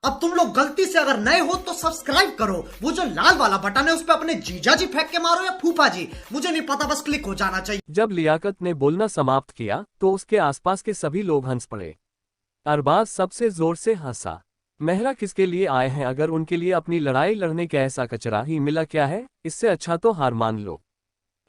अब तुम लोग गलती से अगर नए हो तो सब्सक्राइब करो, वो जो लाल वाला बटन है उस पर अपने जीजा जी फेंक के मारो या फूफा जी, मुझे नहीं पता, बस क्लिक हो जाना चाहिए। जब लियाकत ने बोलना समाप्त किया तो उसके आसपास के सभी लोग हंस पड़े। अरबाज सबसे जोर से हंसा। मेहरा किसके लिए आए हैं? अगर उनके लिए अपनी लड़ाई लड़ने का ऐसा कचरा ही मिला क्या है, इससे अच्छा तो हार मान लो।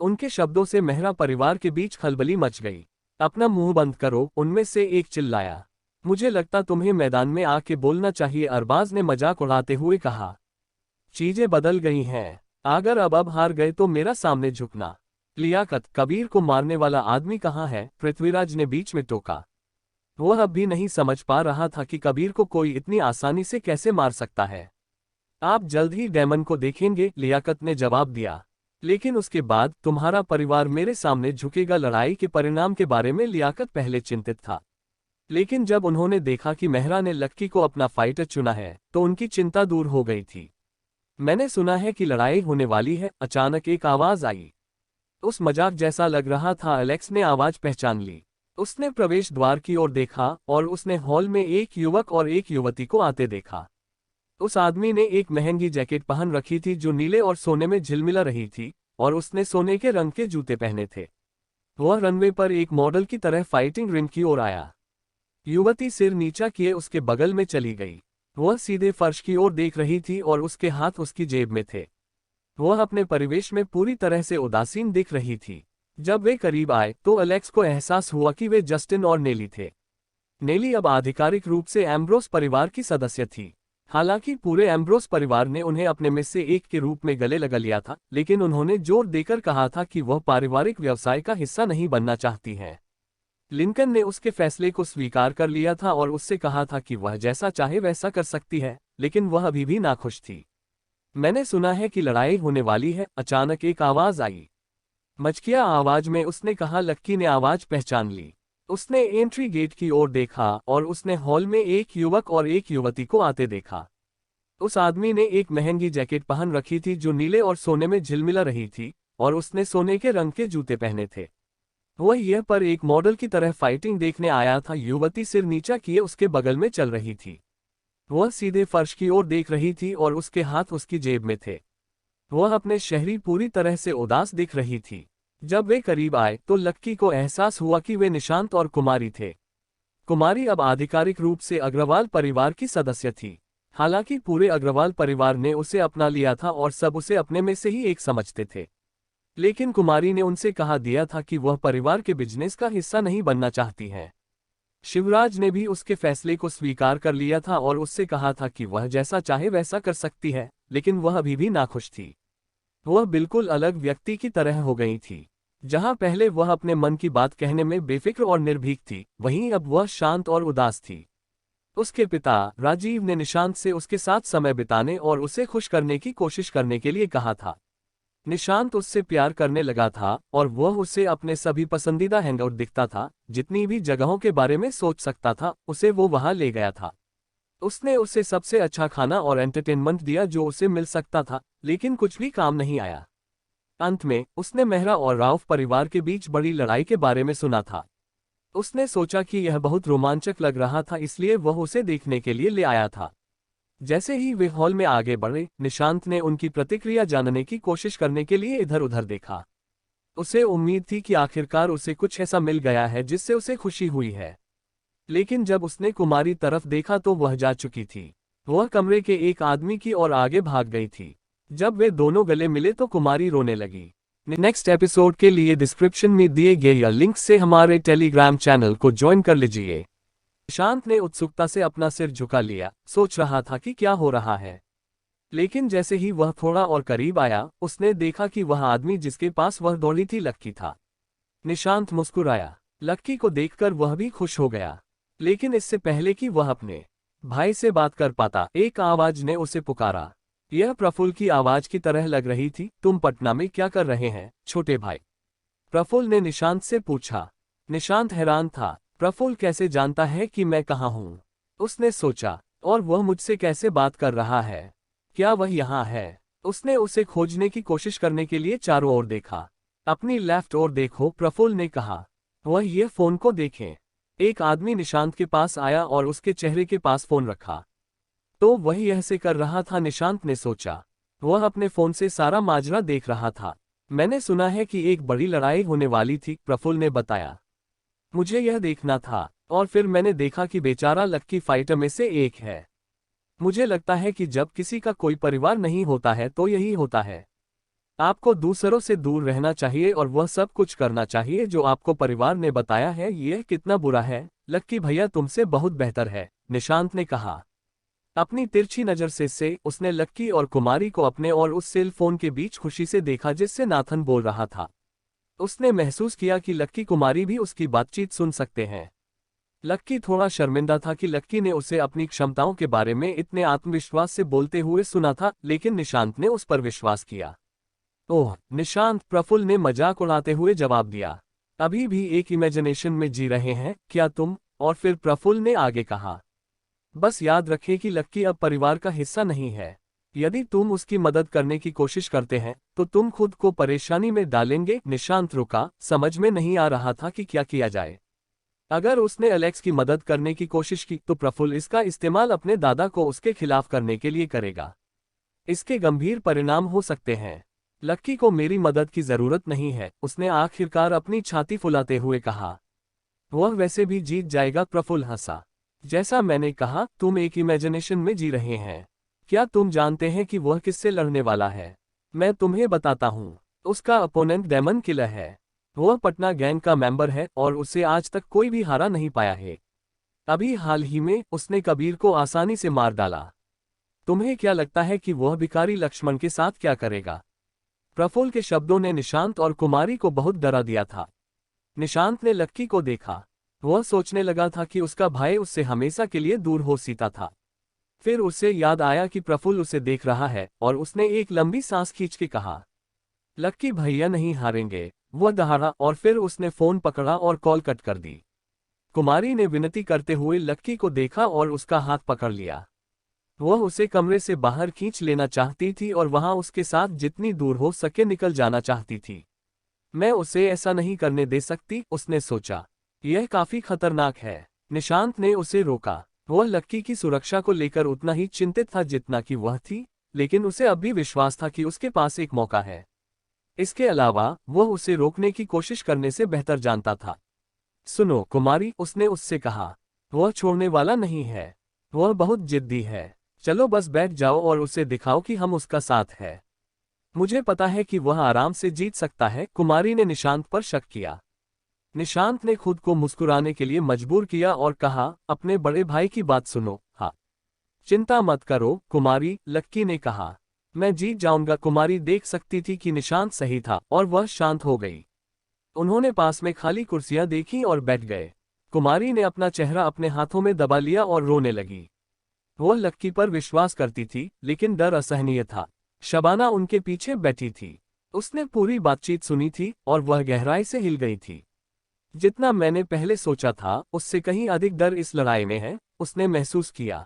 उनके शब्दों से मेहरा परिवार के बीच खलबली मच गई। अपना मुंह बंद करो, उनमें से एक चिल्लाया। मुझे लगता तुम्हें मैदान में आके बोलना चाहिए, अरबाज ने मजाक उड़ाते हुए कहा। चीजें बदल गई हैं। अगर अब हार गए तो मेरा सामने झुकना। लियाकत, कबीर को मारने वाला आदमी कहाँ है? पृथ्वीराज ने बीच में टोका। वह अब भी नहीं समझ पा रहा था कि कबीर को कोई इतनी आसानी से कैसे मार सकता है। आप जल्द ही डेमन को देखेंगे, लियाकत ने जवाब दिया। लेकिन उसके बाद तुम्हारा परिवार मेरे सामने झुकेगा। लड़ाई के परिणाम के बारे में लियाकत पहले चिंतित था, लेकिन जब उन्होंने देखा कि मेहरा ने लक्की को अपना फाइटर चुना है तो उनकी चिंता दूर हो गई थी। मैंने सुना है कि लड़ाई होने वाली है, अचानक एक आवाज आई। उस मजाक जैसा लग रहा था। एलेक्स ने आवाज पहचान ली। उसने प्रवेश द्वार की ओर देखा और उसने हॉल में एक युवक और एक युवती को आते देखा। उस आदमी ने एक महंगी जैकेट पहन रखी थी जो नीले और सोने में झिलमिला रही थी, और उसने सोने के रंग के जूते पहने थे। वह रनवे पर एक मॉडल की तरह फाइटिंग रिंग की ओर आया। युवती सिर नीचा किए उसके बगल में चली गई। वह सीधे फर्श की ओर देख रही थी और उसके हाथ उसकी जेब में थे। वह अपने परिवेश में पूरी तरह से उदासीन दिख रही थी। जब वे करीब आए तो एलेक्स को एहसास हुआ कि वे जस्टिन और नेली थे। नेली अब आधिकारिक रूप से एम्ब्रोस परिवार की सदस्य थी। हालांकि पूरे एम्ब्रोस परिवार ने उन्हें अपने में से एक के रूप में गले लगा लिया था, लेकिन उन्होंने जोर देकर कहा था कि वह पारिवारिक व्यवसाय का हिस्सा नहीं बनना चाहती हैं। लिंकन ने उसके फैसले को स्वीकार कर लिया था और उससे कहा था कि वह जैसा चाहे वैसा कर सकती है, लेकिन वह अभी भी नाखुश थी। मैंने सुना है कि लड़ाई होने वाली है, अचानक एक आवाज आई। मचकिया आवाज में उसने कहा। लक्की ने आवाज पहचान ली। उसने एंट्री गेट की ओर देखा और उसने हॉल में एक युवक और एक युवती को आते देखा। उस आदमी ने एक महंगी जैकेट पहन रखी थी जो नीले और सोने में झिलमिला रही थी, और उसने सोने के रंग के जूते पहने थे। वह यह पर एक मॉडल की तरह फाइटिंग देखने आया था। युवती सिर नीचा किए उसके बगल में चल रही थी। वह सीधे फर्श की ओर देख रही थी और उसके हाथ उसकी जेब में थे। वह अपने शहरी पूरी तरह से उदास दिख रही थी। जब वे करीब आए तो लक्की को एहसास हुआ कि वे निशांत और कुमारी थे। कुमारी अब आधिकारिक रूप से अग्रवाल परिवार की सदस्य थी। हालांकि पूरे अग्रवाल परिवार ने उसे अपना लिया था और सब उसे अपने में से ही एक समझते थे, लेकिन कुमारी ने उनसे कहा दिया था कि वह परिवार के बिजनेस का हिस्सा नहीं बनना चाहती हैं। शिवराज ने भी उसके फैसले को स्वीकार कर लिया था और उससे कहा था कि वह जैसा चाहे वैसा कर सकती है, लेकिन वह अभी भी नाखुश थी। वह बिल्कुल अलग व्यक्ति की तरह हो गई थी। जहां पहले वह अपने मन की बात कहने में बेफिक्र और निर्भीक थी, वहीं अब वह शांत और उदास थी। उसके पिता राजीव ने निशांत से उसके साथ समय बिताने और उसे खुश करने की कोशिश करने के लिए कहा था। निशांत उससे प्यार करने लगा था और वह उसे अपने सभी पसंदीदा हैंगआउट दिखता था। जितनी भी जगहों के बारे में सोच सकता था उसे वो वहां ले गया था। उसने उसे सबसे अच्छा खाना और एंटरटेनमेंट दिया जो उसे मिल सकता था, लेकिन कुछ भी काम नहीं आया। अंत में उसने मेहरा और राउफ परिवार के बीच बड़ी लड़ाई के बारे में सुना था। उसने सोचा कि यह बहुत रोमांचक लग रहा था, इसलिए वह उसे देखने के लिए ले आया था। जैसे ही वे हॉल में आगे बढ़े, निशांत ने उनकी प्रतिक्रिया जानने की कोशिश करने के लिए इधर उधर देखा। उसे उम्मीद थी कि आखिरकार उसे कुछ ऐसा मिल गया है जिससे उसे खुशी हुई है, लेकिन जब उसने कुमारी तरफ देखा तो वह जा चुकी थी। वह कमरे के एक आदमी की ओर आगे भाग गई थी। जब वे दोनों गले मिले तो कुमारी रोने लगी। नेक्स्ट एपिसोड के लिए डिस्क्रिप्शन में दिए गए लिंक से हमारे टेलीग्राम चैनल को ज्वाइन कर लीजिए। निशांत ने उत्सुकता से अपना सिर झुका लिया, सोच रहा था कि क्या हो रहा है। लेकिन जैसे ही वह थोड़ा और करीब आया, उसने देखा कि वह आदमी जिसके पास वह दौड़ी थी लक्की था। निशांत मुस्कुराया। लक्की को देखकर वह भी खुश हो गया, लेकिन इससे पहले कि वह अपने भाई से बात कर पाता, एक आवाज ने उसे पुकारा। यह प्रफुल्ल की आवाज की तरह लग रही थी। तुम पटना में क्या कर रहे हैं, छोटे भाई? प्रफुल्ल ने निशांत से पूछा। निशांत हैरान था। प्रफुल्ल कैसे जानता है कि मैं कहाँ हूँ? उसने सोचा, और वह मुझसे कैसे बात कर रहा है? क्या वह यहाँ है? उसने उसे खोजने की कोशिश करने के लिए चारों ओर देखा। अपनी लेफ्ट ओर देखो, प्रफुल्ल ने कहा। वह ये फोन को देखें। एक आदमी निशांत के पास आया और उसके चेहरे के पास फोन रखा। तो वह यह से कर रहा था, निशांत ने सोचा। वह अपने फोन से सारा माजरा देख रहा था। मैंने सुना है कि एक बड़ी लड़ाई होने वाली थी, प्रफुल्ल ने बताया। मुझे यह देखना था, और फिर मैंने देखा कि बेचारा लक्की फाइटर में से एक है। मुझे लगता है कि जब किसी का कोई परिवार नहीं होता है तो यही होता है। आपको दूसरों से दूर रहना चाहिए और वह सब कुछ करना चाहिए जो आपको परिवार ने बताया है। यह कितना बुरा है। लक्की भैया तुमसे बहुत बेहतर है, निशांत ने कहा। अपनी तिरछी नजर से उसने लक्की और कुमारी को अपने और उस सेल फोन के बीच खुशी से देखा जिससे नाथन बोल रहा था। उसने महसूस किया कि लक्की कुमारी भी उसकी बातचीत सुन सकते हैं। लक्की थोड़ा शर्मिंदा था कि लक्की ने उसे अपनी क्षमताओं के बारे में इतने आत्मविश्वास से बोलते हुए सुना था, लेकिन निशांत ने उस पर विश्वास किया। ओह निशांत, प्रफुल्ल ने मजाक उड़ाते हुए जवाब दिया। अभी भी एक इमेजिनेशन में जी रहे हैं क्या तुम? और फिर प्रफुल्ल ने आगे कहा, बस याद रखें कि लक्की अब परिवार का हिस्सा नहीं है। यदि तुम उसकी मदद करने की कोशिश करते हैं तो तुम खुद को परेशानी में डालेंगे। निशांत रुका, समझ में नहीं आ रहा था कि क्या किया जाए। अगर उसने एलेक्स की मदद करने की कोशिश की तो प्रफुल्ल इसका इस्तेमाल अपने दादा को उसके खिलाफ करने के लिए करेगा। इसके गंभीर परिणाम हो सकते हैं। लक्की को मेरी मदद की जरूरत नहीं है, उसने आखिरकार अपनी छाती फुलाते हुए कहा। वह वैसे भी जीत जाएगा, प्रफुल्ल हंसा। जैसा मैंने कहा, तुम एक इमेजिनेशन में जी रहे हैं। क्या तुम जानते हैं कि वह किससे लड़ने वाला है? मैं तुम्हें बताता हूँ। उसका अपोनेंट डेमन किलर है। वह पटना गैंग का मेंबर है और उसे आज तक कोई भी हारा नहीं पाया है। अभी हाल ही में उसने कबीर को आसानी से मार डाला। तुम्हें क्या लगता है कि वह भिखारी लक्ष्मण के साथ क्या करेगा? प्रफुल्ल के शब्दों ने निशांत और कुमारी को बहुत डरा दिया था। निशांत ने लक्की को देखा। वह सोचने लगा था कि उसका भाई उससे हमेशा के लिए दूर हो सीता था। फिर उसे याद आया कि प्रफुल्ल उसे देख रहा है और उसने एक लंबी सांस खींच के कहा, लक्की भैया नहीं हारेंगे। वह दहाड़ा और फिर उसने फोन पकड़ा और कॉल कट कर दी। कुमारी ने विनती करते हुए लक्की को देखा और उसका हाथ पकड़ लिया। वह उसे कमरे से बाहर खींच लेना चाहती थी और वहां उसके साथ जितनी दूर हो सके निकल जाना चाहती थी। मैं उसे ऐसा नहीं करने दे सकती, उसने सोचा। यह काफी खतरनाक है। निशांत ने उसे रोका। वह लक्की की सुरक्षा को लेकर उतना ही चिंतित था जितना कि वह थी, लेकिन उसे अब भी विश्वास था कि उसके पास एक मौका है। इसके अलावा वह उसे रोकने की कोशिश करने से बेहतर जानता था। सुनो कुमारी, उसने उससे कहा, वह छोड़ने वाला नहीं है। वह बहुत जिद्दी है। चलो बस बैठ जाओ और उसे दिखाओ कि हम उसका साथ है। मुझे पता है कि वह आराम से जीत सकता है। कुमारी ने निशांत पर शक किया। निशांत ने खुद को मुस्कुराने के लिए मजबूर किया और कहा, अपने बड़े भाई की बात सुनो। हाँ, चिंता मत करो कुमारी, लक्की ने कहा। मैं जीत जाऊंगा। कुमारी देख सकती थी कि निशांत सही था और वह शांत हो गई। उन्होंने पास में खाली कुर्सियां देखी और बैठ गए। कुमारी ने अपना चेहरा अपने हाथों में दबा लिया और रोने लगी। वह लक्की पर विश्वास करती थी, लेकिन डर असहनीय था। शबाना उनके पीछे बैठी थी। उसने पूरी बातचीत सुनी थी और वह गहराई से हिल गई थी। जितना मैंने पहले सोचा था उससे कहीं अधिक डर इस लड़ाई में है, उसने महसूस किया।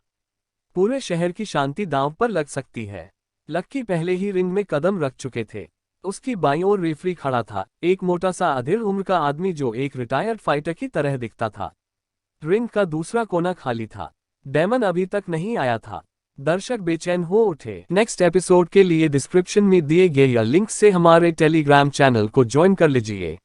पूरे शहर की शांति दांव पर लग सकती है। लक्की पहले ही रिंग में कदम रख चुके थे। उसकी बाईं ओर रेफरी खड़ा था, एक मोटा सा अधेड़ उम्र का आदमी जो एक रिटायर्ड फाइटर की तरह दिखता था। रिंग का दूसरा कोना खाली था। डेमन अभी तक नहीं आया था। दर्शक बेचैन हो उठे। नेक्स्ट एपिसोड के लिए डिस्क्रिप्शन में दिए गए लिंक से हमारे टेलीग्राम चैनल को ज्वाइन कर लीजिए।